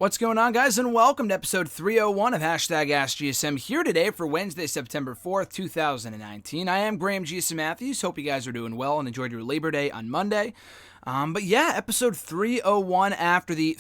What's going on, guys, and welcome to episode 301 of #AskGSM here today for Wednesday, September 4th, 2019. I am Graham GSM Matthews. Hope you guys are doing well and enjoyed your Labor Day on Monday. But yeah, episode 301 after the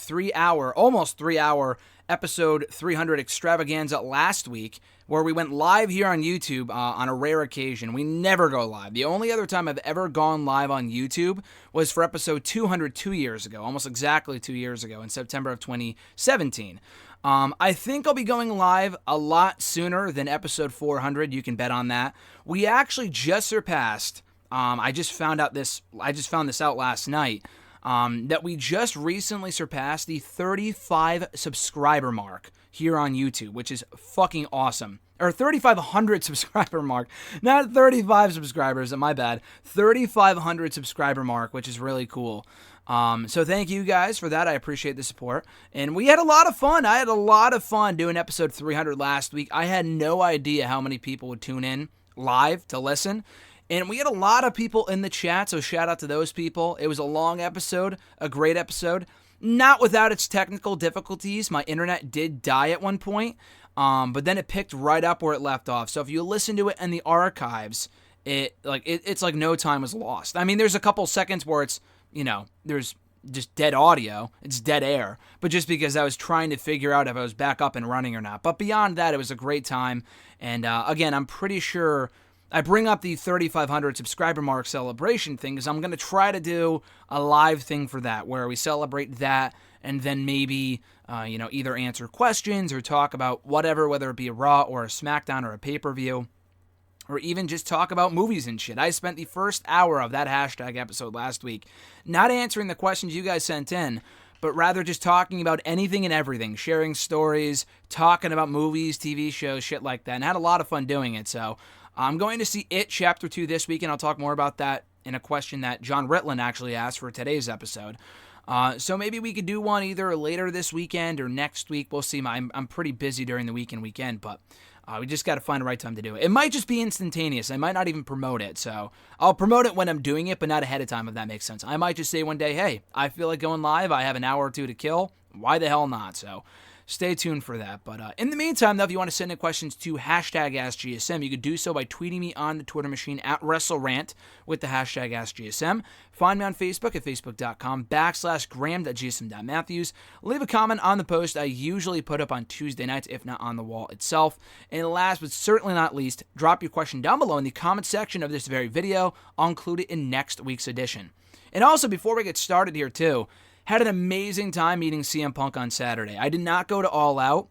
almost 3 hour episode 300 extravaganza last week, where we went live here on YouTube on a rare occasion. We never go live. The only other time I've ever gone live on YouTube was for episode 200 2 years ago, almost exactly 2 years ago, in September of 2017. I think I'll be going live a lot sooner than episode 400. You can bet on that. We actually just surpassed. I just found this out last night. That we just recently surpassed the 35 subscriber mark here on YouTube, which is fucking awesome. Or 3,500 subscriber mark, not 35 subscribers, my bad. 3,500 subscriber mark, which is really cool. So thank you guys for that. I appreciate the support. And we had a lot of fun. I had a lot of fun doing episode 300 last week. I had no idea how many people would tune in live to listen. And we had a lot of people in the chat, so shout out to those people. It was a long episode, a great episode. Not without its technical difficulties. My internet did die at one point, but then it picked right up where it left off. So if you listen to it in the archives, it's like no time was lost. I mean, there's a couple seconds where it's, there's just dead audio. It's dead air. But just because I was trying to figure out if I was back up and running or not. But beyond that, it was a great time. And again, I'm pretty sure I bring up the 3,500 subscriber mark celebration thing because I'm going to try to do a live thing for that where we celebrate that and then maybe, either answer questions or talk about whatever, whether it be a Raw or a SmackDown or a pay-per-view, or even just talk about movies and shit. I spent the first hour of that hashtag episode last week not answering the questions you guys sent in, but rather just talking about anything and everything, sharing stories, talking about movies, TV shows, shit like that, and had a lot of fun doing it, so I'm going to see It Chapter 2 this week, and I'll talk more about that in a question that John Ritland actually asked for today's episode. So maybe we could do one either later this weekend or next week. We'll see. I'm pretty busy during the weekend, but we just got to find the right time to do it. It might just be instantaneous. I might not even promote it, so I'll promote it when I'm doing it, but not ahead of time, if that makes sense. I might just say one day, hey, I feel like going live. I have an hour or two to kill. Why the hell not? So stay tuned for that. But in the meantime, though, if you want to send in questions to #AskGSM, you could do so by tweeting me on the Twitter machine at WrestleRant with the #AskGSM. Find me on Facebook at facebook.com/Graham.GSM.Matthews. Leave a comment on the post I usually put up on Tuesday nights, if not on the wall itself. And last but certainly not least, drop your question down below in the comment section of this very video. I'll include it in next week's edition. And also, before we get started here, too, had an amazing time meeting CM Punk on Saturday. I did not go to All Out,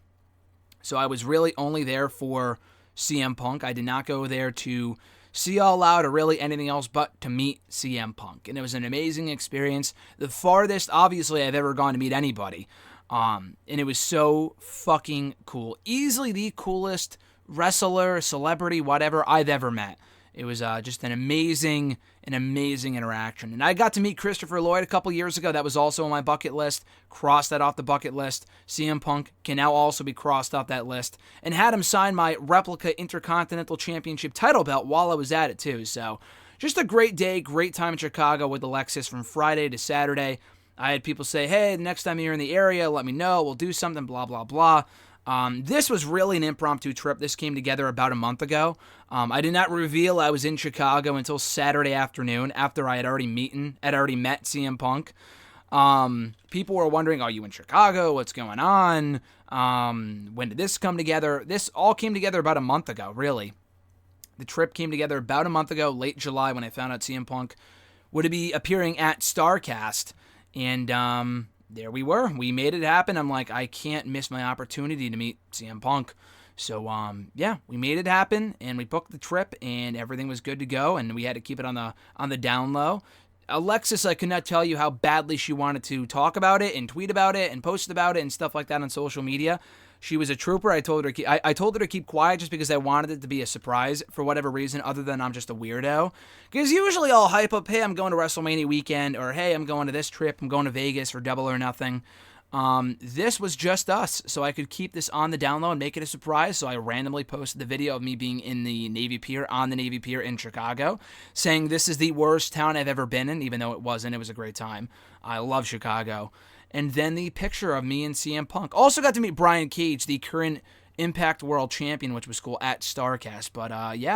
so I was really only there for CM Punk. I did not go there to see All Out or really anything else but to meet CM Punk. And it was an amazing experience. The farthest, obviously, I've ever gone to meet anybody. And it was so fucking cool. Easily the coolest wrestler, celebrity, whatever I've ever met. It was just an amazing interaction. And I got to meet Christopher Lloyd a couple years ago. That was also on my bucket list. Crossed that off the bucket list. CM Punk can now also be crossed off that list. And had him sign my replica Intercontinental Championship title belt while I was at it too. So just a great day, great time in Chicago with Alexis from Friday to Saturday. I had people say, hey, next time you're in the area, let me know. We'll do something, blah, blah, blah. This was really an impromptu trip. This came together about a month ago. I did not reveal I was in Chicago until Saturday afternoon after I had already met CM Punk. People were wondering, are you in Chicago? What's going on? When did this come together? This all came together about a month ago, really. The trip came together about a month ago, late July, when I found out CM Punk would be appearing at StarCast. And there we were. We made it happen. I'm like, I can't miss my opportunity to meet CM Punk. So, we made it happen, and we booked the trip, and everything was good to go, and we had to keep it on the down low. Alexis, I could not tell you how badly she wanted to talk about it and tweet about it and post about it and stuff like that on social media. She was a trooper. I told her to keep quiet just because I wanted it to be a surprise for whatever reason other than I'm just a weirdo. Because usually I'll hype up, hey, I'm going to WrestleMania weekend, or hey, I'm going to this trip, I'm going to Vegas for Double or Nothing. This was just us, so I could keep this on the down low and make it a surprise, so I randomly posted the video of me being in the Navy Pier, on the Navy Pier in Chicago, saying this is the worst town I've ever been in, even though it wasn't. It was a great time. I love Chicago. and then the picture of me and CM Punk. Also got to meet Brian Cage, the current Impact World Champion, which was cool, at StarCast. But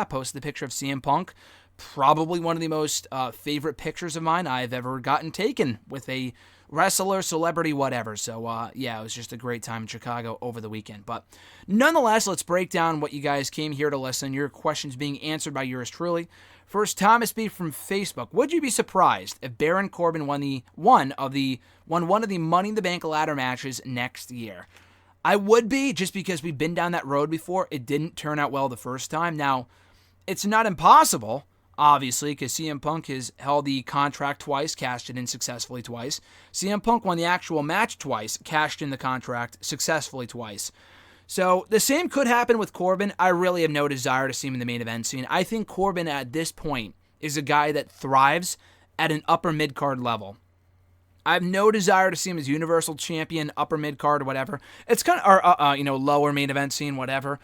posted the picture of CM Punk. Probably one of the most favorite pictures of mine I've ever gotten taken with a wrestler, celebrity, whatever. So, it was just a great time in Chicago over the weekend. But nonetheless, let's break down what you guys came here to listen. Your questions being answered by yours truly. First, Thomas B. from Facebook. Would you be surprised if Baron Corbin won one of the Money in the Bank ladder matches next year? I would be, just because we've been down that road before. It didn't turn out well the first time. Now, it's not impossible, obviously, because CM Punk has held the contract twice, cashed it in successfully twice. CM Punk won the actual match twice, cashed in the contract successfully twice. So the same could happen with Corbin. I really have no desire to see him in the main event scene. I think Corbin at this point is a guy that thrives at an upper mid-card level. I have no desire to see him as Universal Champion, upper mid-card, or whatever. It's kind of, lower main event scene, whatever.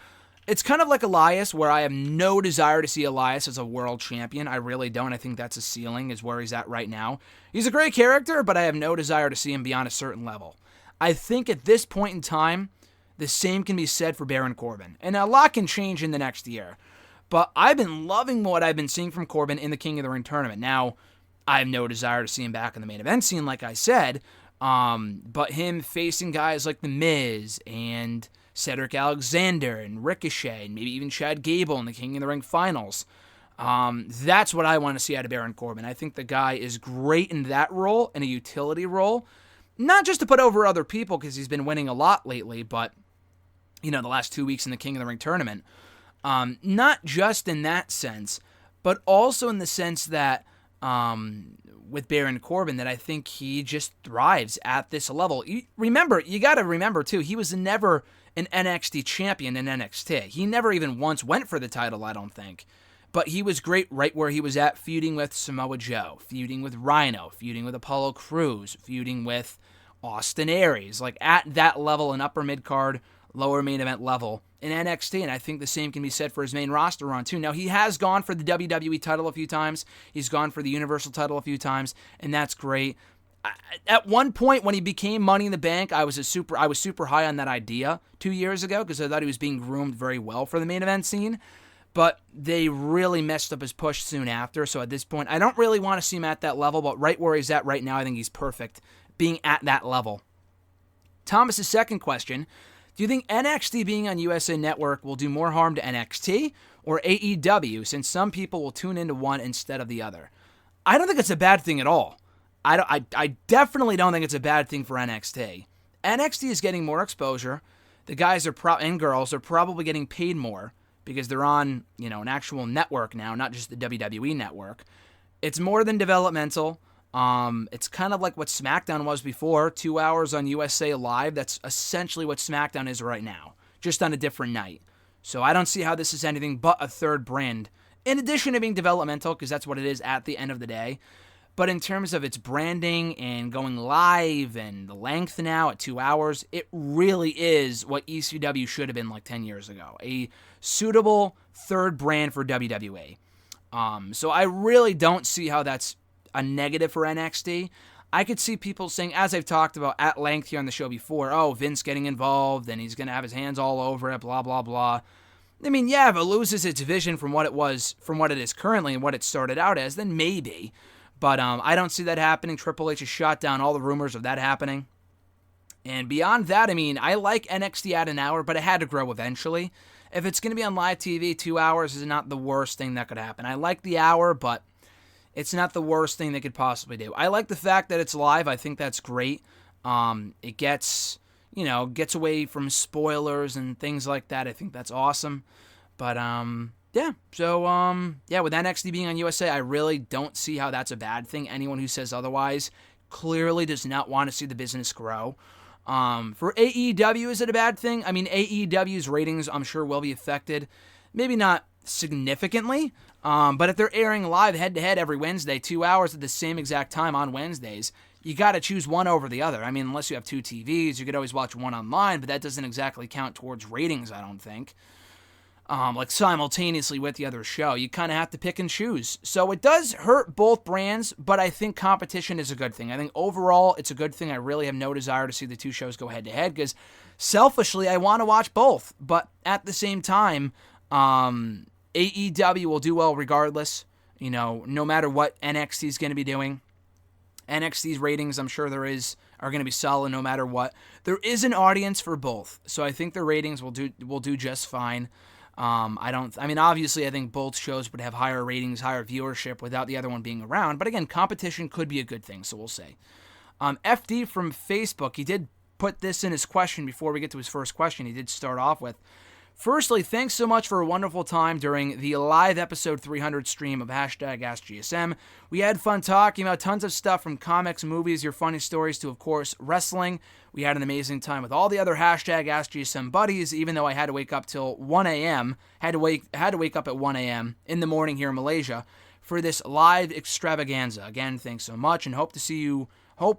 It's kind of like Elias, where I have no desire to see Elias as a world champion. I really don't. I think that's a ceiling, is where he's at right now. He's a great character, but I have no desire to see him beyond a certain level. I think at this point in time, the same can be said for Baron Corbin. And a lot can change in the next year. But I've been loving what I've been seeing from Corbin in the King of the Ring tournament. Now, I have no desire to see him back in the main event scene, like I said. But him facing guys like The Miz and Cedric Alexander and Ricochet and maybe even Chad Gable in the King of the Ring finals. That's what I want to see out of Baron Corbin. I think the guy is great in that role, in a utility role. Not just to put over other people, because he's been winning a lot lately, but the last 2 weeks in the King of the Ring tournament. Not just in that sense, but also in the sense that with Baron Corbin, that I think he just thrives at this level. You got to remember, too, he was never an NXT champion in NXT. He never even once went for the title, I don't think. But he was great right where he was at, feuding with Samoa Joe, feuding with Rhino, feuding with Apollo Crews, feuding with Austin Aries, like at that level, an upper mid-card, lower main event level in NXT, and I think the same can be said for his main roster run too. Now, he has gone for the WWE title a few times, he's gone for the Universal title a few times, and that's great. At one point, when he became Money in the Bank, I was super high on that idea 2 years ago, because I thought he was being groomed very well for the main event scene, but they really messed up his push soon after, so at this point, I don't really want to see him at that level, but right where he's at right now, I think he's perfect, being at that level. Thomas's second question: do you think NXT being on USA Network will do more harm to NXT or AEW, since some people will tune into one instead of the other? I don't think it's a bad thing at all. I definitely don't think it's a bad thing for NXT. NXT is getting more exposure. The guys and girls are probably getting paid more because they're on, an actual network now, not just the WWE network. It's more than developmental. It's kind of like what SmackDown was before, 2 hours on USA Live. That's essentially what SmackDown is right now, just on a different night. So I don't see how this is anything but a third brand, in addition to being developmental, because that's what it is at the end of the day. But in terms of its branding and going live and the length now at 2 hours, it really is what ECW should have been like 10 years ago. A suitable third brand for WWE. So I really don't see how that's a negative for NXT. I could see people saying, as I've talked about at length here on the show before, oh, Vince getting involved and he's going to have his hands all over it, blah, blah, blah. I mean, yeah, if it loses its vision from what it is currently and what it started out as, then maybe. But I don't see that happening. Triple H has shot down all the rumors of that happening. And beyond that, I mean, I like NXT at an hour, but it had to grow eventually. If it's going to be on live TV, 2 hours is not the worst thing that could happen. I like the hour, but it's not the worst thing they could possibly do. I like the fact that it's live. I think that's great. It gets away from spoilers and things like that. I think that's awesome. But, yeah. So, with NXT being on USA, I really don't see how that's a bad thing. Anyone who says otherwise clearly does not want to see the business grow. For AEW, is it a bad thing? I mean, AEW's ratings, I'm sure, will be affected. Maybe not significantly, but if they're airing live head-to-head every Wednesday, 2 hours at the same exact time on Wednesdays, you got to choose one over the other. I mean, unless you have two TVs, you could always watch one online, but that doesn't exactly count towards ratings, I don't think. like simultaneously with the other show. You kind of have to pick and choose. So it does hurt both brands, but I think competition is a good thing. I think overall it's a good thing. I really have no desire to see the two shows go head to head because selfishly I want to watch both. But at the same time, AEW will do well regardless. No matter what NXT is going to be doing. NXT's ratings, I'm sure are going to be solid no matter what. There is an audience for both, so I think the ratings will do just fine. Obviously, I think both shows would have higher ratings, higher viewership without the other one being around. But again, competition could be a good thing, so we'll see. FD from Facebook, he did put this in his question before we get to his first question. He did start off with, firstly, thanks so much for a wonderful time during the live episode 300 stream of #AskGSM. We had fun talking about tons of stuff from comics, movies, your funny stories to, of course, wrestling. We had an amazing time with all the other #AskGSM buddies, even though I had to wake up till 1 a.m., had to wake up at 1 a.m. in the morning here in Malaysia for this live extravaganza. Again, thanks so much, and hope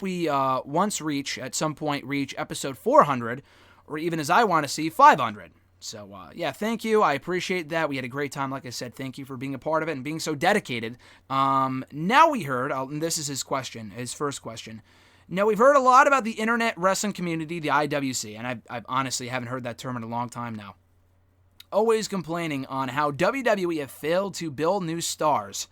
we at some point reach episode 400, or even as I want to see, 500. So, thank you. I appreciate that. We had a great time. Like I said, thank you for being a part of it and being so dedicated. Now we heard, and this is his first question. Now, we've heard a lot about the internet wrestling community, the IWC, and I honestly haven't heard that term in a long time now. Always complaining on how WWE have failed to build new stars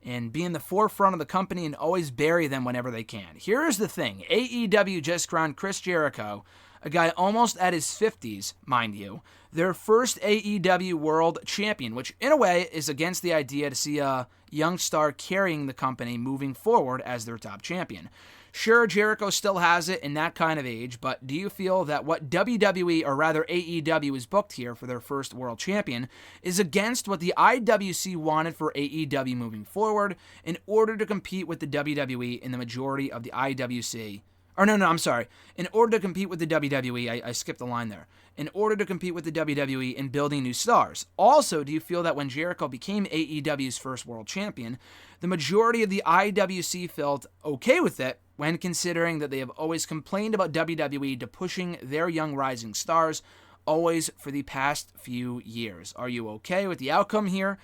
and be in the forefront of the company and always bury them whenever they can. Here's the thing. AEW just crowned Chris Jericho, a guy almost at his 50s, mind you, their first AEW World Champion, which in a way is against the idea to see a young star carrying the company moving forward as their top champion. Sure, Jericho still has it in that kind of age, but do you feel that what WWE, or rather AEW, is booked here for their first world champion is against what the IWC wanted for AEW moving forward in order to compete with the WWE in the majority of the IWC? In order to compete with the WWE, I skipped the line there. In order to compete with the WWE in building new stars. Also, do you feel that when Jericho became AEW's first world champion, the majority of the IWC felt okay with it when considering that they have always complained about WWE to pushing their young rising stars always for the past few years? Are you okay with the outcome here?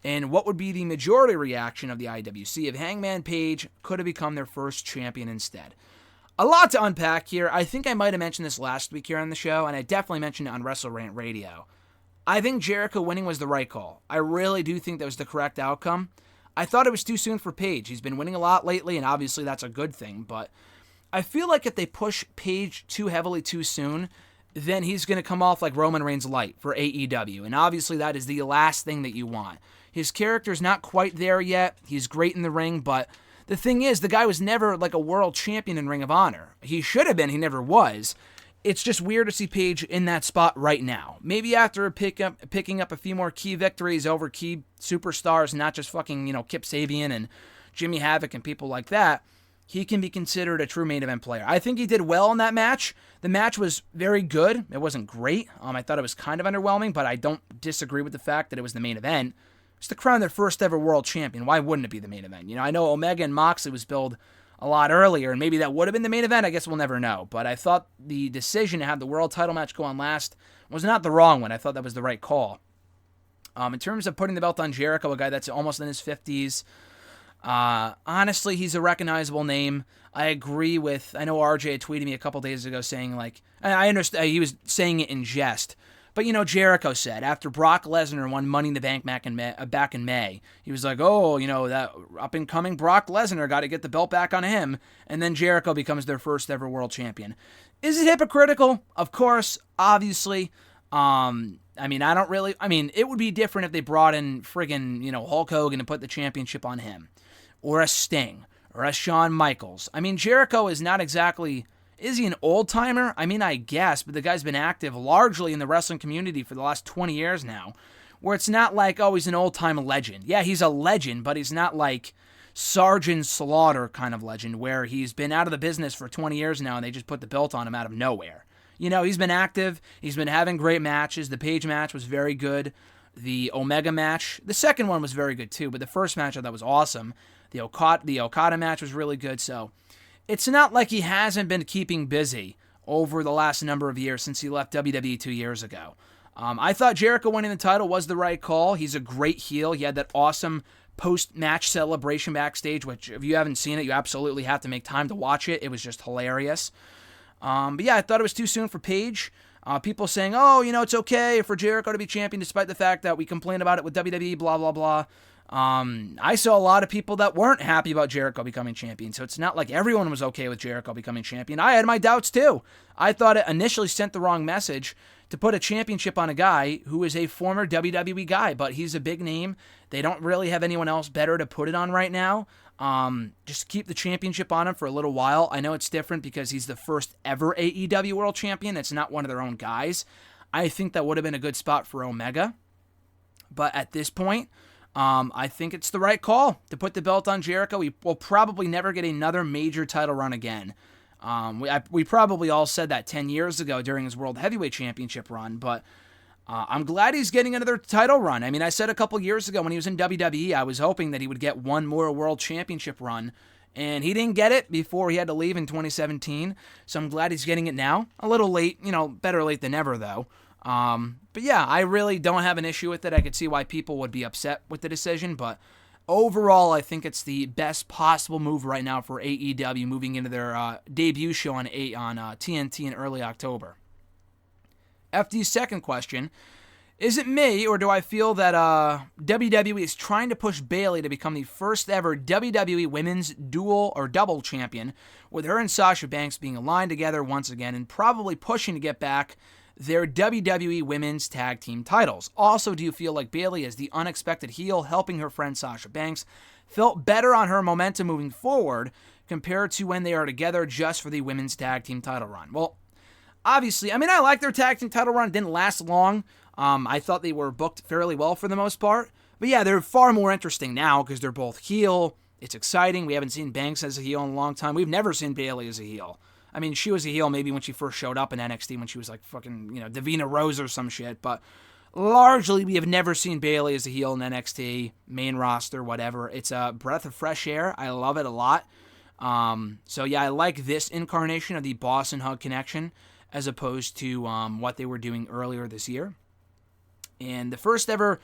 And what would be the majority reaction of the IWC if Hangman Paige could have become their first champion instead? A lot to unpack here. I think I might have mentioned this last week here on the show, and I definitely mentioned it on Wrestle Rant Radio. I think Jericho winning was the right call. I really do think that was the correct outcome. I thought it was too soon for Paige. He's been winning a lot lately, and obviously that's a good thing, but I feel like if they push Paige too heavily too soon, then he's going to come off like Roman Reigns light for AEW, and obviously that is the last thing that you want. His character's not quite there yet. He's great in the ring, but the thing is, the guy was never like a world champion in Ring of Honor. He should have been. He never was. It's just weird to see Paige in that spot right now. Maybe after picking up a few more key victories over key superstars, not just fucking, Kip Sabian and Jimmy Havoc and people like that, he can be considered a true main event player. I think he did well in that match. The match was very good. It wasn't great. I thought it was kind of underwhelming, but I don't disagree with the fact that it was the main event. It's to crown their first ever world champion. Why wouldn't it be the main event? I know Omega and Moxley was billed a lot earlier, and maybe that would have been the main event. I guess we'll never know. But I thought the decision to have the world title match go on last was not the wrong one. I thought that was the right call. In terms of putting the belt on Jericho, a guy that's almost in his 50s, honestly, he's a recognizable name. I agree with, I know RJ had tweeted me a couple days ago saying, I understand, he was saying it in jest. But, Jericho said after Brock Lesnar won Money in the Bank back in May, he was like, that up-and-coming Brock Lesnar, got to get the belt back on him. And then Jericho becomes their first ever world champion. Is it hypocritical? Of course, obviously. It would be different if they brought in friggin', Hulk Hogan and put the championship on him. Or a Sting. Or a Shawn Michaels. Jericho is not exactly... Is he an old-timer? I guess, but the guy's been active largely in the wrestling community for the last 20 years now, where it's not like, he's an old-time legend. Yeah, he's a legend, but he's not like Sergeant Slaughter kind of legend, where he's been out of the business for 20 years now, and they just put the belt on him out of nowhere. He's been active. He's been having great matches. The Paige match was very good. The Omega match, the second one was very good too, but the first match I thought was awesome. The Okada match was really good, so... It's not like he hasn't been keeping busy over the last number of years since he left WWE 2 years ago. I thought Jericho winning the title was the right call. He's a great heel. He had that awesome post-match celebration backstage, which if you haven't seen it, you absolutely have to make time to watch it. It was just hilarious. But yeah, I thought it was too soon for Paige. People saying, oh, it's okay for Jericho to be champion despite the fact that we complained about it with WWE, blah, blah, blah. I saw a lot of people that weren't happy about Jericho becoming champion, so it's not like everyone was okay with Jericho becoming champion. I had my doubts too. I thought it initially sent the wrong message to put a championship on a guy who is a former WWE guy, but he's a big name. They don't really have anyone else better to put it on right now. Just keep the championship on him for a little while. I know it's different because he's the first ever AEW World Champion. It's not one of their own guys. I think that would have been a good spot for Omega. But at this point, I think it's the right call to put the belt on Jericho. We will probably never get another major title run again. We probably all said that 10 years ago during his World Heavyweight Championship run, but I'm glad he's getting another title run. I mean, I said a couple years ago when he was in WWE, I was hoping that he would get one more World Championship run, and he didn't get it before he had to leave in 2017, so I'm glad he's getting it now. A little late, better late than never, though. But yeah, I really don't have an issue with it. I could see why people would be upset with the decision, but overall, I think it's the best possible move right now for AEW moving into their debut show on TNT in early October. FD's second question, is it me or do I feel that WWE is trying to push Bayley to become the first ever WWE Women's Dual or Double Champion, with her and Sasha Banks being aligned together once again and probably pushing to get back their WWE Women's Tag Team titles? Also, do you feel like Bayley, as the unexpected heel helping her friend Sasha Banks, felt better on her momentum moving forward compared to when they are together just for the Women's Tag Team title run? Well, obviously, I like their tag team title run. It didn't last long. I thought they were booked fairly well for the most part. But yeah, they're far more interesting now because they're both heel. It's exciting. We haven't seen Banks as a heel in a long time. We've never seen Bayley as a heel. I mean, she was a heel maybe when she first showed up in NXT when she was like fucking, Davina Rose or some shit. But largely, we have never seen Bayley as a heel in NXT, main roster, whatever. It's a breath of fresh air. I love it a lot. So yeah, I like this incarnation of the Boss and Hug connection as opposed to what they were doing earlier this year. And the first ever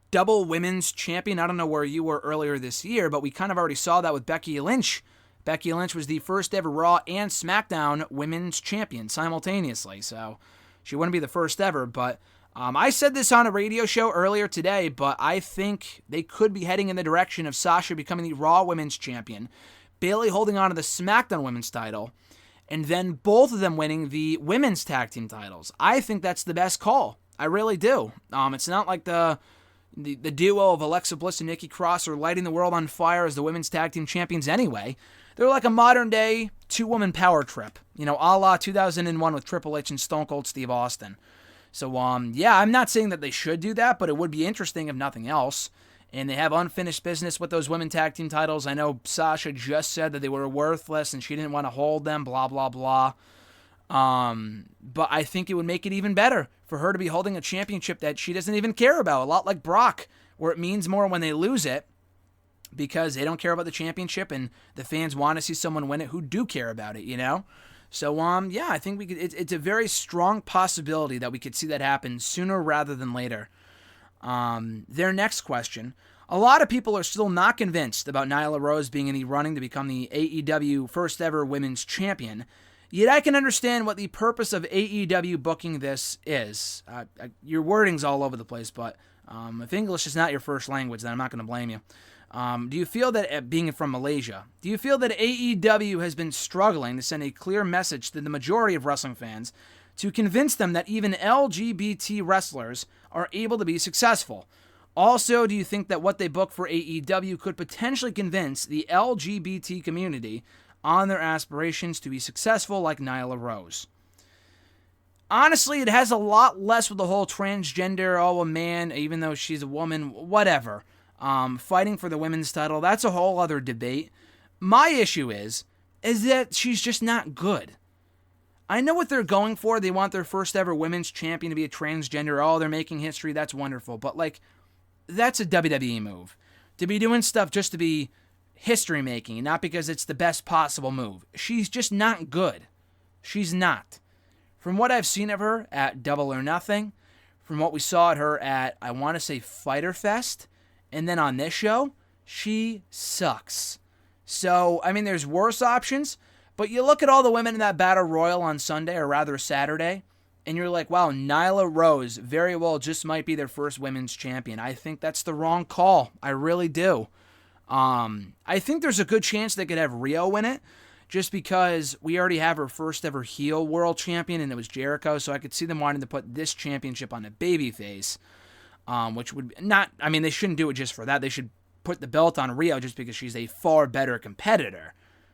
double women's champion, I don't know where you were earlier this year, but we kind of already saw that with Becky Lynch. Becky Lynch was the first ever Raw and SmackDown women's champion simultaneously, so she wouldn't be the first ever, but I said this on a radio show earlier today, but I think they could be heading in the direction of Sasha becoming the Raw women's champion, Bayley holding on to the SmackDown women's title, and then both of them winning the women's tag team titles. I think that's the best call. I really do. It's not like the duo of Alexa Bliss and Nikki Cross are lighting the world on fire as the women's tag team champions anyway. They're like a modern-day two-woman power trip, a la 2001 with Triple H and Stone Cold Steve Austin. So, yeah, I'm not saying that they should do that, but it would be interesting if nothing else. And they have unfinished business with those women tag team titles. I know Sasha just said that they were worthless and she didn't want to hold them, blah, blah, blah. But I think it would make it even better for her to be holding a championship that she doesn't even care about, a lot like Brock, where it means more when they lose it because they don't care about the championship and the fans want to see someone win it who do care about it, So, yeah, I think it's a very strong possibility that we could see that happen sooner rather than later. Their next question. A lot of people are still not convinced about Nyla Rose being in the running to become the AEW first ever women's champion. Yet I can understand what the purpose of AEW booking this is. Your wording's all over the place, but if English is not your first language, then I'm not going to blame you. Do you feel that, being from Malaysia, do you feel that AEW has been struggling to send a clear message to the majority of wrestling fans to convince them that even LGBT wrestlers are able to be successful? Also, do you think that what they book for AEW could potentially convince the LGBT community on their aspirations to be successful like Nyla Rose? Honestly, it has a lot less with the whole transgender, a man, even though she's a woman, whatever. Fighting for the women's title, that's a whole other debate. My issue is that she's just not good. I know what they're going for. They want their first ever women's champion to be a transgender. They're making history. That's wonderful. But, that's a WWE move. To be doing stuff just to be history making, not because it's the best possible move. She's just not good. She's not. From what I've seen of her at Double or Nothing, from what we saw at her at, I want to say Fyter Fest, and then on this show, she sucks. So, I mean, there's worse options, but you look at all the women in that Battle Royal on Sunday, or rather Saturday, and you're like, wow, Nyla Rose very well just might be their first women's champion. I think that's the wrong call. I really do. I think there's a good chance they could have Rio win it, just because we already have her first ever heel world champion, and it was Jericho, so I could see them wanting to put this championship on a babyface, which would not, I mean, they shouldn't do it just for that. They should put the belt on Rio just because she's a far better competitor.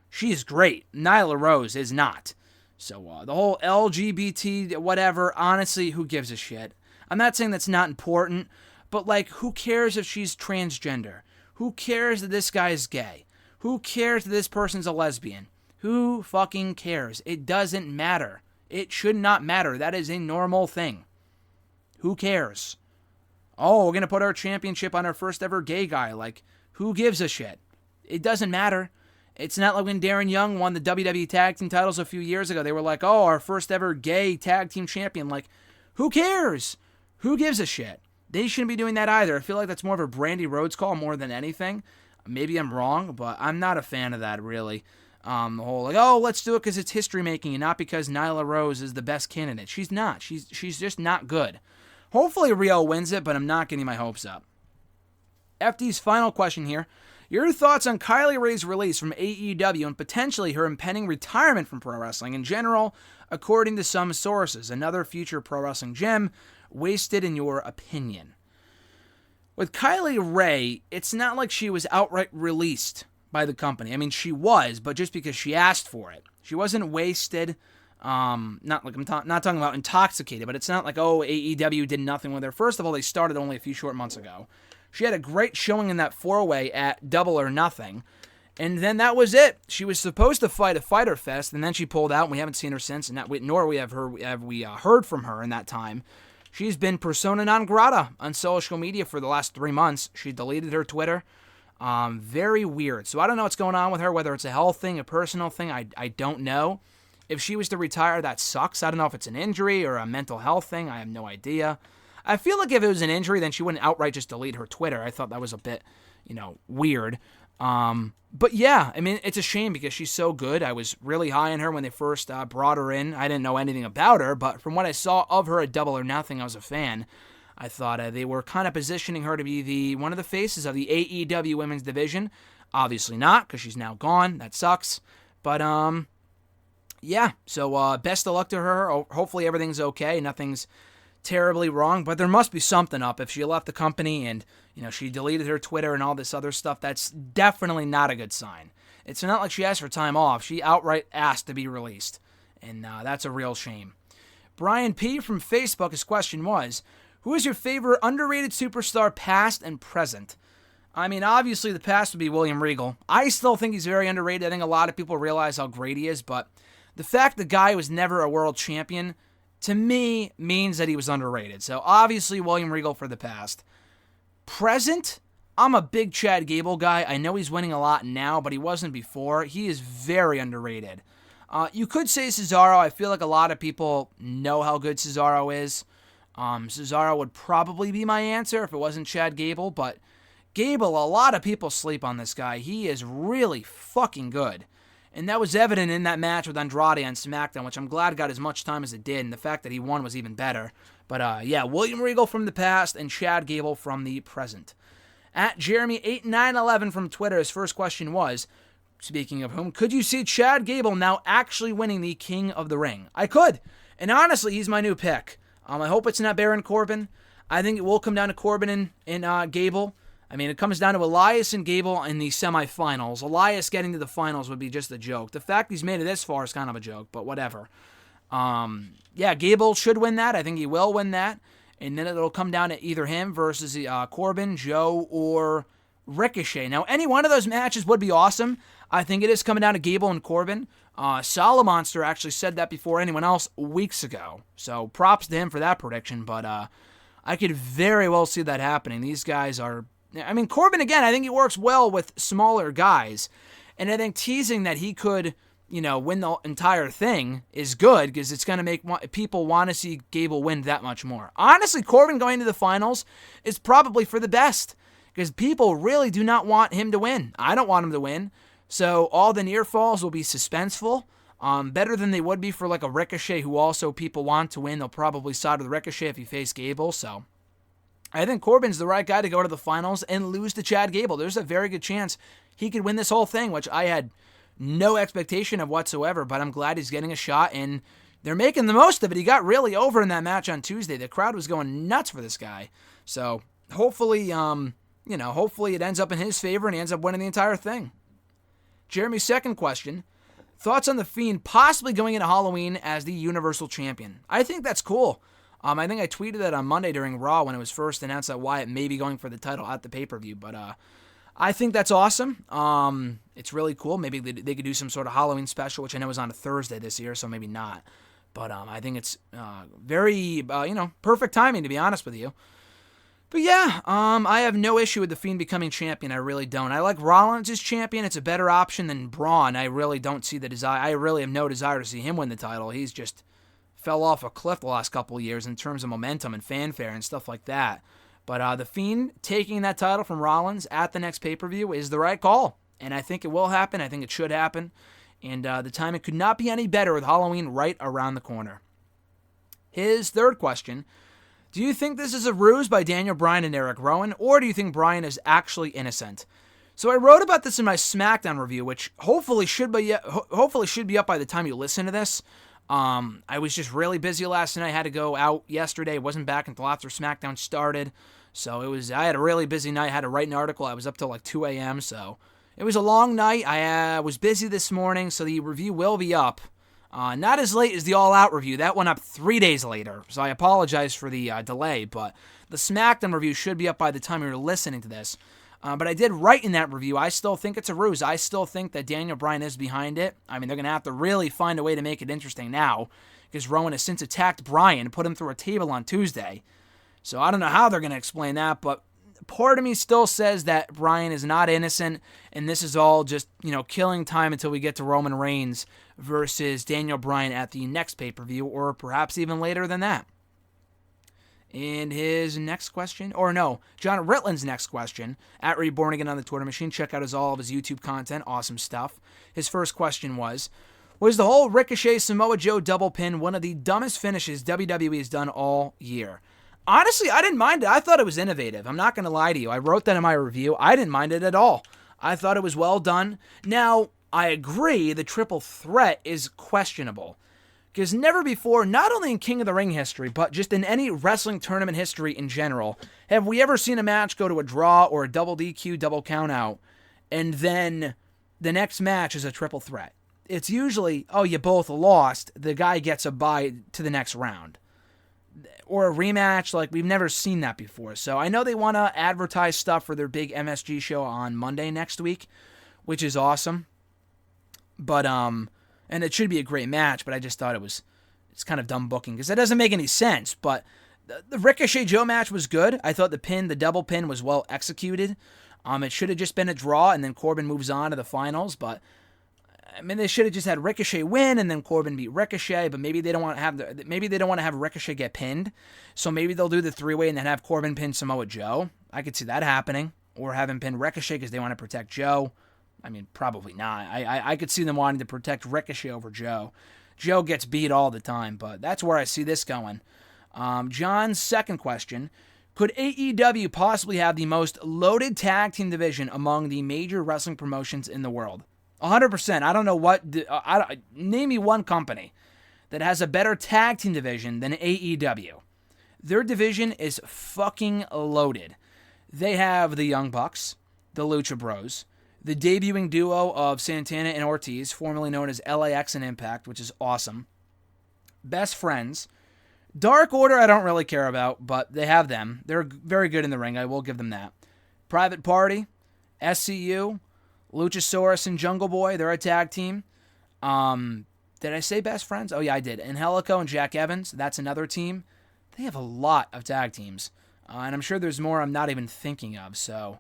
She's great. Nyla Rose is not. So the whole LGBT whatever, honestly, who gives a shit? I'm not saying that's not important, but like, who cares if she's transgender? Who cares that this guy is gay? Who cares that this person's a lesbian? Who fucking cares? It doesn't matter. It should not matter. That is a normal thing. Who cares? Oh, we're going to put our championship on our first ever gay guy. Like, who gives a shit? It doesn't matter. It's not like when Darren Young won the WWE Tag Team titles a few years ago. They were like, oh, our first ever gay tag team champion. Like, who cares? Who gives a shit? They shouldn't be doing that either. I feel like that's more of a Brandy Rhodes call more than anything. Maybe I'm wrong, but I'm not a fan of that, really. The whole, like, oh, let's do it because it's history making and not because Nyla Rose is the best candidate. She's not. She's just not good. Hopefully Rio wins it, but I'm not getting my hopes up. FD's final question here. Your thoughts on Kylie Rae's release from AEW and potentially her impending retirement from pro wrestling in general, according to some sources. Another future pro wrestling gem wasted in your opinion. With Kylie Rae, it's not like she was outright released by the company. I mean, she was, but just because she asked for it. She wasn't wasted. Not like not talking about intoxicated, but it's not like, oh, AEW did nothing with her. First of all, they started only a few short months ago. She had a great showing in that 4-way at Double or Nothing, and then that was it. She was supposed to fight at Fyter Fest, and then she pulled out, and we haven't seen her since, and nor have we heard from her in that time. She's been persona non grata on social media for the last 3 months. She deleted her Twitter. Very weird. So I don't know what's going on with her, whether it's a health thing, a personal thing, I don't know. If she was to retire, that sucks. I don't know if it's an injury or a mental health thing. I have no idea. I feel like if it was an injury, then she wouldn't outright just delete her Twitter. I thought that was a bit, weird. But yeah, I mean, it's a shame because she's so good. I was really high on her when they first brought her in. I didn't know anything about her, but from what I saw of her at Double or Nothing, I was a fan. I thought they were kind of positioning her to be one of the faces of the AEW women's division. Obviously not, because she's now gone. That sucks. But, yeah, so best of luck to her. Hopefully everything's okay. Nothing's terribly wrong, but there must be something up. If she left the company and, she deleted her Twitter and all this other stuff, that's definitely not a good sign. It's not like she asked for time off. She outright asked to be released, and that's a real shame. Brian P. from Facebook, his question was, who is your favorite underrated superstar past and present? I mean, obviously the past would be William Regal. I still think he's very underrated. I think a lot of people realize how great he is, but the fact the guy was never a world champion, to me, means that he was underrated. So obviously William Regal for the past. Present, I'm a big Chad Gable guy. I know he's winning a lot now, but he wasn't before. He is very underrated. You could say Cesaro. I feel like a lot of people know how good Cesaro is. Cesaro would probably be my answer if it wasn't Chad Gable, but Gable, a lot of people sleep on this guy. He is really fucking good. And that was evident in that match with Andrade on SmackDown, which I'm glad got as much time as it did, and the fact that he won was even better. But yeah, William Regal from the past and Chad Gable from the present. At Jeremy8911 from Twitter, his first question was, speaking of whom, could you see Chad Gable now actually winning the King of the Ring? I could. And honestly, he's my new pick. I hope it's not Baron Corbin. I think it will come down to Corbin and Gable. I mean, it comes down to Elias and Gable in the semifinals. Elias getting to the finals would be just a joke. The fact he's made it this far is kind of a joke, but whatever. Yeah, Gable should win that. I think he will win that. And then it'll come down to either him versus Corbin, Joe, or Ricochet. Now, any one of those matches would be awesome. I think it is coming down to Gable and Corbin. Solomonster actually said that before anyone else weeks ago. So props to him for that prediction, but I could very well see that happening. These guys are... I mean, Corbin, again, I think he works well with smaller guys. And I think teasing that he could win the entire thing is good because it's going to make people want to see Gable win that much more. Honestly, Corbin going to the finals is probably for the best because people really do not want him to win. I don't want him to win. So all the near falls will be suspenseful, better than they would be for like a Ricochet who also people want to win. They'll probably side with Ricochet if he faced Gable. So I think Corbin's the right guy to go to the finals and lose to Chad Gable. There's a very good chance he could win this whole thing, which I had no expectation of whatsoever, but I'm glad he's getting a shot, and they're making the most of it. He got really over in that match on Tuesday. The crowd was going nuts for this guy. So hopefully, hopefully it ends up in his favor and he ends up winning the entire thing. Jeremy's second question, thoughts on The Fiend possibly going into Halloween as the Universal Champion? I think that's cool. I think I tweeted that on Monday during Raw when it was first announced that Wyatt may be going for the title at the pay-per-view, but I think that's awesome. It's really cool. Maybe they could do some sort of Halloween special, which I know is on a Thursday this year, so maybe not. But I think it's very, perfect timing, to be honest with you. But yeah, I have no issue with The Fiend becoming champion. I really don't. I like Rollins as champion. It's a better option than Braun. I really don't see the desire. I really have no desire to see him win the title. He's just fell off a cliff the last couple of years in terms of momentum and fanfare and stuff like that. But The Fiend taking that title from Rollins at the next pay-per-view is the right call. And I think it will happen. I think it should happen. And the timing could not be any better with Halloween right around the corner. His third question, do you think this is a ruse by Daniel Bryan and Eric Rowan, or do you think Bryan is actually innocent? So I wrote about this in my SmackDown review, which hopefully should be up by the time you listen to this. I was just really busy last night. I had to go out yesterday. Wasn't back until after SmackDown started. So I had a really busy night. I had to write an article. I was up till like 2 a.m. So it was a long night. I was busy this morning, so the review will be up. Not as late as the All Out review. That went up 3 days later. So I apologize for the delay, but the SmackDown review should be up by the time you're listening to this. But I did write in that review, I still think it's a ruse. I still think that Daniel Bryan is behind it. I mean, they're going to have to really find a way to make it interesting now, because Rowan has since attacked Bryan and put him through a table on Tuesday. So I don't know how they're going to explain that, but part of me still says that Bryan is not innocent, and this is all just, killing time until we get to Roman Reigns versus Daniel Bryan at the next pay-per-view, or perhaps even later than that. And his next question, John Ritland's next question, at Reborn Again on the Twitter machine. Check out all of his YouTube content. Awesome stuff. His first question was the whole Ricochet Samoa Joe double pin one of the dumbest finishes WWE has done all year? Honestly, I didn't mind it. I thought it was innovative. I'm not going to lie to you. I wrote that in my review. I didn't mind it at all. I thought it was well done. Now, I agree the triple threat is questionable. Because never before, not only in King of the Ring history, but just in any wrestling tournament history in general, have we ever seen a match go to a draw or a double DQ, double count out, and then the next match is a triple threat. It's usually, you both lost, the guy gets a bye to the next round. Or a rematch, like we've never seen that before. So I know they want to advertise stuff for their big MSG show on Monday next week, which is awesome. But, and it should be a great match, but I just thought it's kind of dumb booking because it doesn't make any sense. But the Ricochet Joe match was good. I thought the double pin was well executed. It should have just been a draw and then Corbin moves on to the finals. But I mean, they should have just had Ricochet win and then Corbin beat Ricochet. But maybe they don't want to have Ricochet get pinned. So maybe they'll do the three-way and then have Corbin pin Samoa Joe. I could see that happening, or have him pin Ricochet because they want to protect Joe. I mean, probably not. I could see them wanting to protect Ricochet over Joe. Joe gets beat all the time, but that's where I see this going. John's second question, could AEW possibly have the most loaded tag team division among the major wrestling promotions in the world? 100%. I don't know what... name me one company that has a better tag team division than AEW. Their division is fucking loaded. They have the Young Bucks, the Lucha Bros, the debuting duo of Santana and Ortiz, formerly known as LAX and Impact, which is awesome. Best Friends. Dark Order I don't really care about, but they have them. They're very good in the ring. I will give them that. Private Party, SCU, Luchasaurus and Jungle Boy. They're a tag team. Did I say Best Friends? Oh, yeah, I did. Angelico and Jack Evans. That's another team. They have a lot of tag teams. And I'm sure there's more I'm not even thinking of. So,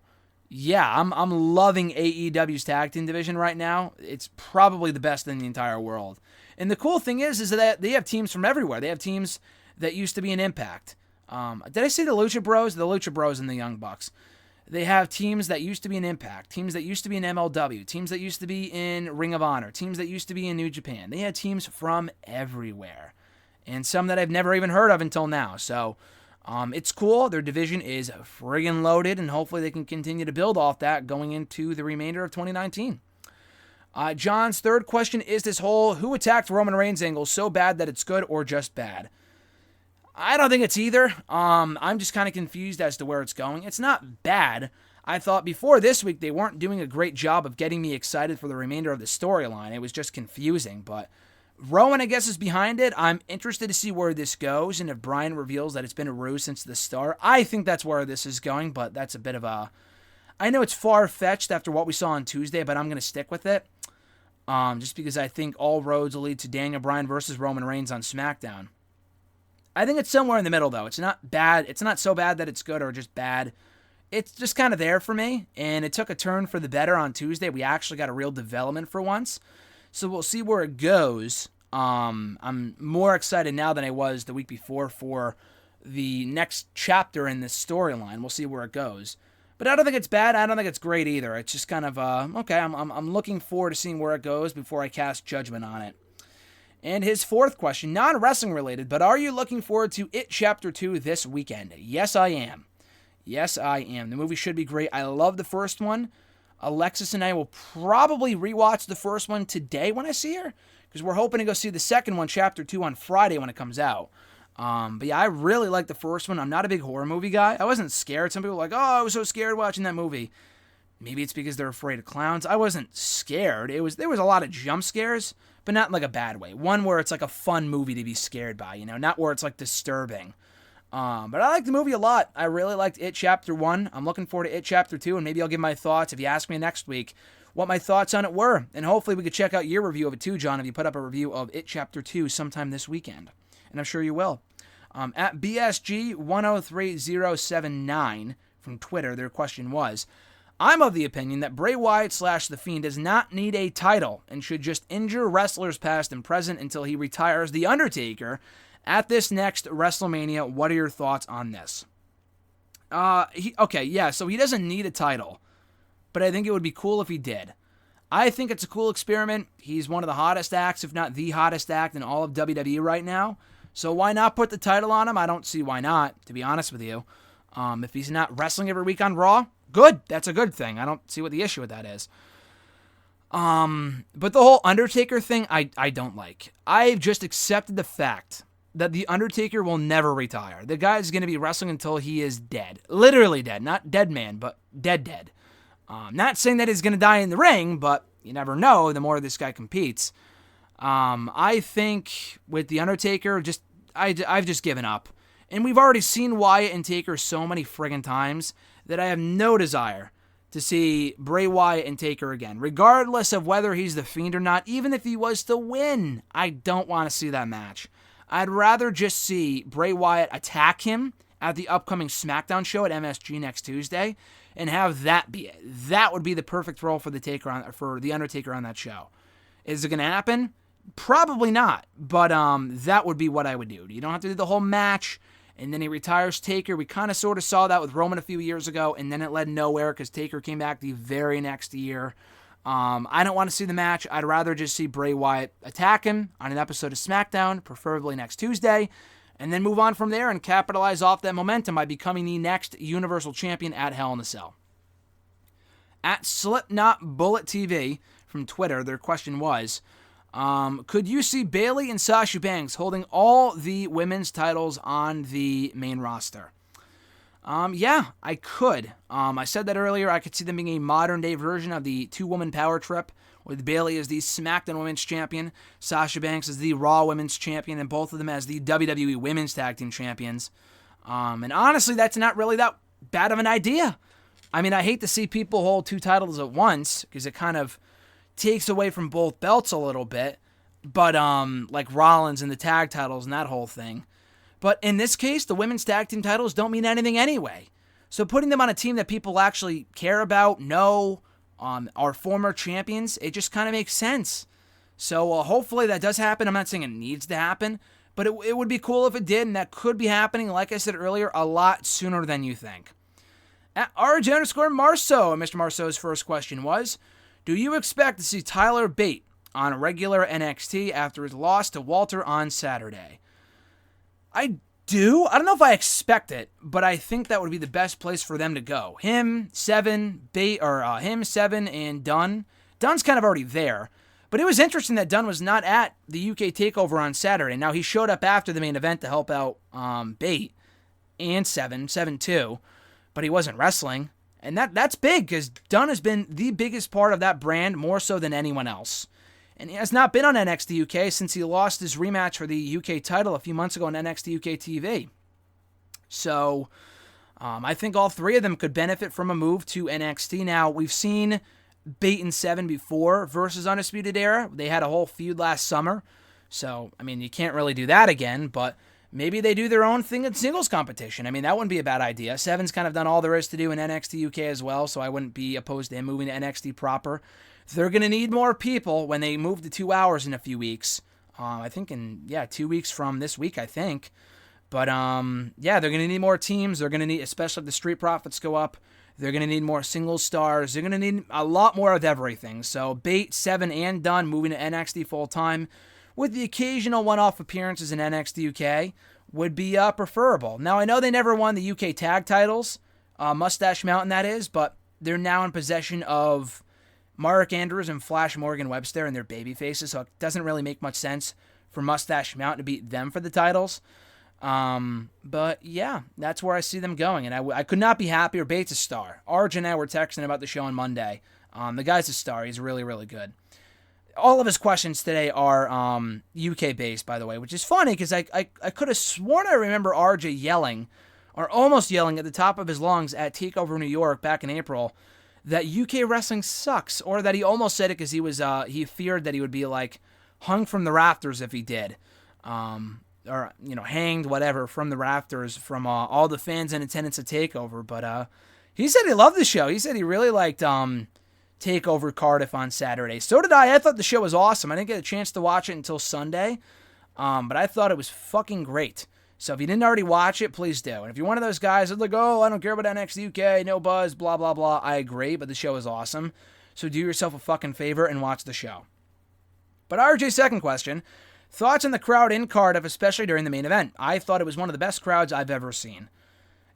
Yeah, I'm loving AEW's tag team division right now. It's probably the best in the entire world. And the cool thing is that they have teams from everywhere. They have teams that used to be in Impact. Did I say the Lucha Bros? The Lucha Bros and the Young Bucks. They have teams that used to be in Impact, teams that used to be in MLW, teams that used to be in Ring of Honor, teams that used to be in New Japan. They had teams from everywhere. And some that I've never even heard of until now. So it's cool. Their division is friggin' loaded, and hopefully they can continue to build off that going into the remainder of 2019. John's third question is this whole who attacked Roman Reigns angle so bad that it's good or just bad? I don't think it's either. I'm just kind of confused as to where it's going. It's not bad. I thought before this week they weren't doing a great job of getting me excited for the remainder of the storyline. It was just confusing, but Rowan, I guess, is behind it. I'm interested to see where this goes, and if Bryan reveals that it's been a ruse since the start, I think that's where this is going, but that's a bit of a... I know it's far-fetched after what we saw on Tuesday, but I'm going to stick with it, just because I think all roads will lead to Daniel Bryan versus Roman Reigns on SmackDown. I think it's somewhere in the middle, though. It's not bad. It's not so bad that it's good or just bad. It's just kind of there for me, and it took a turn for the better on Tuesday. We actually got a real development for once. So we'll see where it goes. I'm more excited now than I was the week before for the next chapter in this storyline. We'll see where it goes. But I don't think it's bad. I don't think it's great either. It's just kind of, okay, I'm looking forward to seeing where it goes before I cast judgment on it. And his fourth question, non-wrestling related, but are you looking forward to It Chapter 2 this weekend? Yes, I am. Yes, I am. The movie should be great. I love the first one. Alexis and I will probably rewatch the first one today when I see her, because we're hoping to go see the second one, Chapter 2, on Friday when it comes out. But yeah, I really like the first one. I'm not a big horror movie guy. I wasn't scared. Some people were like, oh, I was so scared watching that movie. Maybe it's because they're afraid of clowns. I wasn't scared. There was a lot of jump scares, but not in like a bad way. One where it's like a fun movie to be scared by, not where it's like disturbing. But I like the movie a lot. I really liked It Chapter 1. I'm looking forward to It Chapter 2, and maybe I'll give my thoughts, if you ask me next week, what my thoughts on it were. And hopefully we could check out your review of it too, John, if you put up a review of It Chapter 2 sometime this weekend. And I'm sure you will. At BSG103079 from Twitter, their question was, I'm of the opinion that Bray Wyatt / The Fiend does not need a title and should just injure wrestlers past and present until he retires The Undertaker at this next WrestleMania. What are your thoughts on this? So he doesn't need a title, but I think it would be cool if he did. I think it's a cool experiment. He's one of the hottest acts, if not the hottest act in all of WWE right now. So why not put the title on him? I don't see why not, to be honest with you. If he's not wrestling every week on Raw, good. That's a good thing. I don't see what the issue with that is. But the whole Undertaker thing, I don't like. I've just accepted the fact that The Undertaker will never retire. The guy's going to be wrestling until he is dead. Literally dead. Not dead man, but dead. Not saying that he's going to die in the ring, but you never know the more this guy competes. I think with The Undertaker, I've just given up. And we've already seen Wyatt and Taker so many friggin' times that I have no desire to see Bray Wyatt and Taker again. Regardless of whether he's the Fiend or not, even if he was to win, I don't want to see that match. I'd rather just see Bray Wyatt attack him at the upcoming SmackDown show at MSG next Tuesday and have that be it. That would be the perfect role for The Undertaker on that show. Is it going to happen? Probably not, but that would be what I would do. You don't have to do the whole match, and then he retires Taker. We kind of sort of saw that with Roman a few years ago, and then it led nowhere because Taker came back the very next year. I don't want to see the match. I'd rather just see Bray Wyatt attack him on an episode of SmackDown, preferably next Tuesday, and then move on from there and capitalize off that momentum by becoming the next Universal Champion at Hell in a Cell. At Slipknot Bullet TV from Twitter, their question was, could you see Bayley and Sasha Banks holding all the women's titles on the main roster? Yeah, I could. I said that earlier. I could see them being a modern-day version of the two-woman power trip, with Bayley as the SmackDown Women's Champion, Sasha Banks as the Raw Women's Champion, and both of them as the WWE Women's Tag Team Champions. And honestly, that's not really that bad of an idea. I mean, I hate to see people hold two titles at once, because it kind of takes away from both belts a little bit, but like Rollins and the tag titles and that whole thing. But in this case, the women's tag team titles don't mean anything anyway. So putting them on a team that people actually care about, know, are former champions, it just kind of makes sense. So hopefully that does happen. I'm not saying it needs to happen, but it would be cool if it did, and that could be happening, like I said earlier, a lot sooner than you think. At RJ_Marceau, and Mr. Marceau's first question was, do you expect to see Tyler Bate on regular NXT after his loss to Walter on Saturday? I do. I don't know if I expect it, but I think that would be the best place for them to go. Him, Seven, and Dunn. Dunn's kind of already there. But it was interesting that Dunn was not at the UK TakeOver on Saturday. Now, he showed up after the main event to help out Bate and Seven too, but he wasn't wrestling. And that's big, because Dunn has been the biggest part of that brand, more so than anyone else. And he has not been on NXT UK since he lost his rematch for the UK title a few months ago on NXT UK TV. So, I think all three of them could benefit from a move to NXT. Now, we've seen Bate and Seven before versus Undisputed Era. They had a whole feud last summer. So, I mean, you can't really do that again, but maybe they do their own thing in singles competition. I mean, that wouldn't be a bad idea. Seven's kind of done all there is to do in NXT UK as well, so I wouldn't be opposed to him moving to NXT proper. They're going to need more people when they move to 2 hours in a few weeks. I think 2 weeks from this week, I think. But, they're going to need more teams. They're going to need, especially if the Street Profits go up, they're going to need more single stars. They're going to need a lot more of everything. So Bate, Seven, and Dunn moving to NXT full-time with the occasional one-off appearances in NXT UK would be preferable. Now, I know they never won the UK tag titles, Mustache Mountain that is, but they're now in possession of Mark Andrews and Flash Morgan Webster and their baby faces, so it doesn't really make much sense for Mustache Mountain to beat them for the titles. But yeah, that's where I see them going, and I could not be happier. Bates a star. Arj and I were texting about the show on Monday. The guy's a star. He's really, really good. All of his questions today are UK based, by the way, which is funny because I could have sworn I remember RJ yelling, or almost yelling at the top of his lungs at TakeOver New York back in April that UK wrestling sucks, or that he almost said it because he feared that he would be like hung from the rafters if he did. Or, hanged, whatever, from the rafters from all the fans in attendance at TakeOver. But he said he loved the show. He said he really liked TakeOver Cardiff on Saturday. So did I. I thought the show was awesome. I didn't get a chance to watch it until Sunday, but I thought it was fucking great. So if you didn't already watch it, please do. And if you're one of those guys that like, oh, I don't care about NXT UK, no buzz, blah, blah, blah, I agree, but the show is awesome. So do yourself a fucking favor and watch the show. But RJ's second question, thoughts on the crowd in Cardiff, especially during the main event. I thought it was one of the best crowds I've ever seen.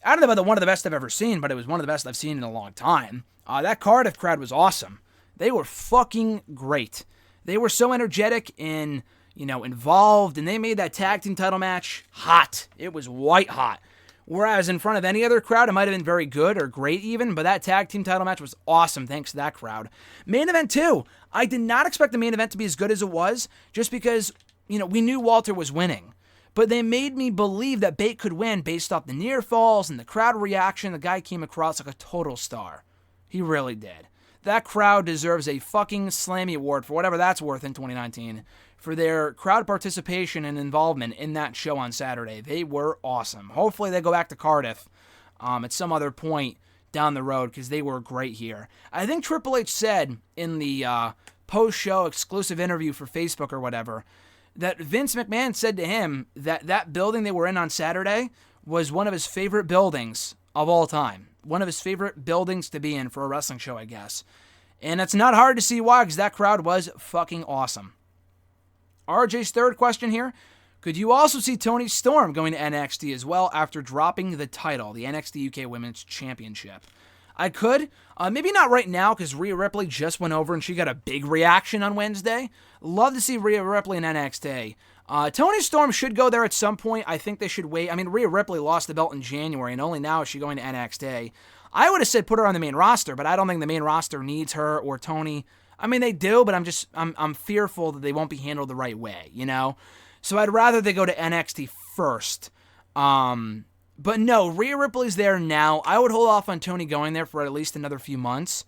I don't know about one of the best I've ever seen, but it was one of the best I've seen in a long time. That Cardiff crowd was awesome. They were fucking great. They were so energetic and, involved, and they made that tag team title match hot. It was white hot. Whereas in front of any other crowd, it might have been very good or great even, but that tag team title match was awesome thanks to that crowd. Main event too. I did not expect the main event to be as good as it was, just because, we knew Walter was winning. But they made me believe that Bate could win based off the near falls and the crowd reaction. The guy came across like a total star. He really did. That crowd deserves a fucking Slammy Award for whatever that's worth in 2019 for their crowd participation and involvement in that show on Saturday. They were awesome. Hopefully they go back to Cardiff at some other point down the road because they were great here. I think Triple H said in the post-show exclusive interview for Facebook or whatever that Vince McMahon said to him that building they were in on Saturday was one of his favorite buildings of all time. One of his favorite buildings to be in for a wrestling show, I guess. And it's not hard to see why, because that crowd was fucking awesome. RJ's third question here. Could you also see Toni Storm going to NXT as well after dropping the title, the NXT UK Women's Championship? I could. Maybe not right now, because Rhea Ripley just went over and she got a big reaction on Wednesday. Love to see Rhea Ripley in NXT. Toni Storm should go there at some point. I think they should wait. I mean, Rhea Ripley lost the belt in January, and only now is she going to NXT. I would have said put her on the main roster, but I don't think the main roster needs her or Toni. I mean, they do, but I'm fearful that they won't be handled the right way, So I'd rather they go to NXT first. But no, Rhea Ripley's there now. I would hold off on Toni going there for at least another few months.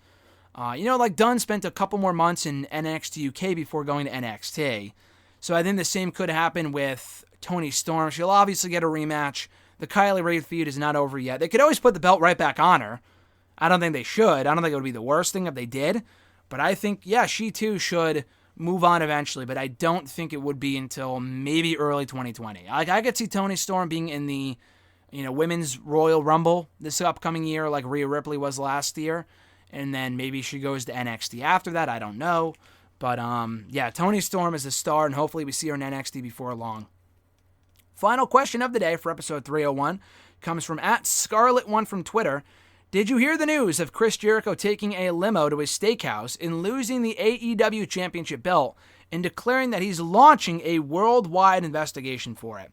Like Dunn spent a couple more months in NXT UK before going to NXT. So I think the same could happen with Toni Storm. She'll obviously get a rematch. the Kylie Ray feud is not over yet. They could always put the belt right back on her. I don't think they should. I don't think it would be the worst thing if they did. But I think, yeah, she too should move on eventually. But I don't think it would be until maybe early 2020. I could see Toni Storm being in the Women's Royal Rumble this upcoming year like Rhea Ripley was last year. And then maybe she goes to NXT after that. I don't know. But, yeah, Toni Storm is a star, and hopefully we see her in NXT before long. Final question of the day for episode 301 comes from @Scarlet1 from Twitter. Did you hear the news of Chris Jericho taking a limo to his steakhouse and losing the AEW Championship belt and declaring that he's launching a worldwide investigation for it?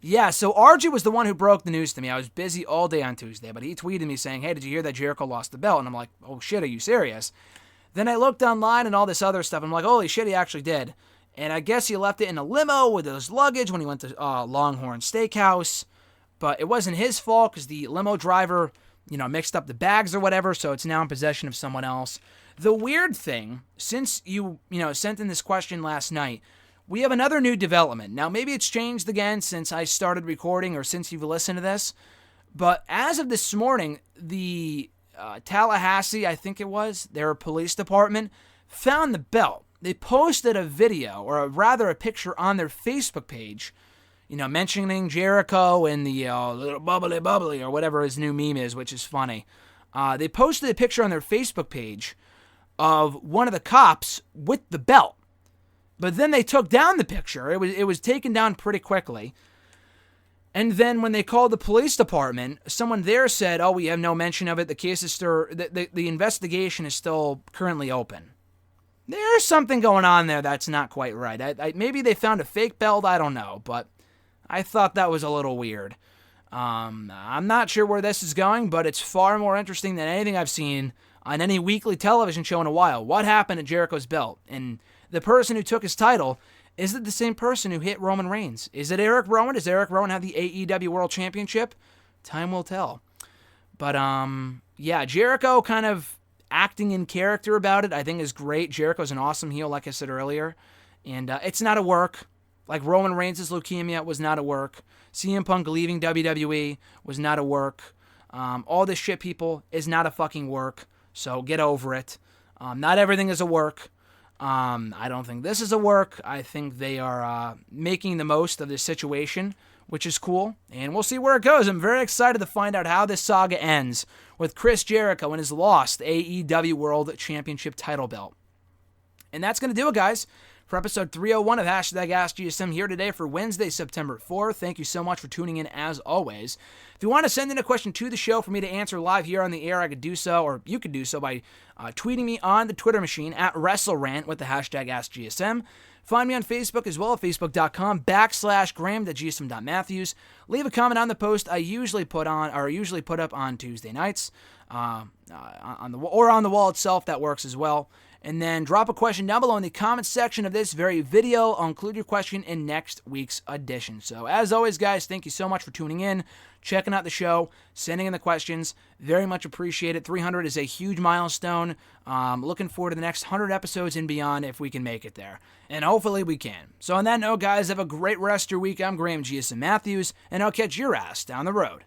Yeah, so RJ was the one who broke the news to me. I was busy all day on Tuesday, but he tweeted me saying, hey, did you hear that Jericho lost the belt? And I'm like, oh shit, are you serious? Then I looked online and all this other stuff. I'm like, holy shit, he actually did. And I guess he left it in a limo with his luggage when he went to Longhorn Steakhouse. But it wasn't his fault because the limo driver, mixed up the bags or whatever, so it's now in possession of someone else. The weird thing, since you sent in this question last night, we have another new development. Now, maybe it's changed again since I started recording or since you've listened to this. But as of this morning, the Tallahassee, I think it was, their police department, found the belt. They posted a video, or rather a picture on their Facebook page, mentioning Jericho and the little bubbly or whatever his new meme is, which is funny. They posted a picture on their Facebook page of one of the cops with the belt. But then they took down the picture. It was taken down pretty quickly. And then when they called the police department, someone there said, oh, we have no mention of it. The case is still, the investigation is still currently open. There's something going on there that's not quite right. Maybe they found a fake belt, I don't know, but I thought that was a little weird. I'm not sure where this is going, but it's far more interesting than anything I've seen on any weekly television show in a while. What happened to Jericho's belt? And the person who took his title, is it the same person who hit Roman Reigns? Is it Eric Rowan? Does Eric Rowan have the AEW World Championship? Time will tell. But, yeah, Jericho kind of acting in character about it, I think is great. Jericho's an awesome heel, like I said earlier. And it's not a work. Like Roman Reigns' leukemia was not a work. CM Punk leaving WWE was not a work. All this shit, people, is not a fucking work. So get over it. Not everything is a work. I don't think this is a work. I think they are making the most of this situation, which is cool. And we'll see where it goes. I'm very excited to find out how this saga ends with Chris Jericho and his lost AEW World Championship title belt. And that's going to do it, guys, for episode 301 of #AskGSM here today for Wednesday, September 4th. Thank you so much for tuning in, as always. If you want to send in a question to the show for me to answer live here on the air, I could do so, or you could do so by tweeting me on the Twitter machine at WrestleRant with the #AskGSM. Find me on Facebook as well at facebook.com/Graham.GSM.Matthews. Leave a comment on the post I usually put up on Tuesday nights, on the wall itself. That works as well. And then drop a question down below in the comments section of this very video. I'll include your question in next week's edition. So as always, guys, thank you so much for tuning in, checking out the show, sending in the questions. Very much appreciate it. 300 is a huge milestone. Looking forward to the next 100 episodes and beyond if we can make it there. And hopefully we can. So on that note, guys, have a great rest of your week. I'm Graham GSM Matthews, and I'll catch your ass down the road.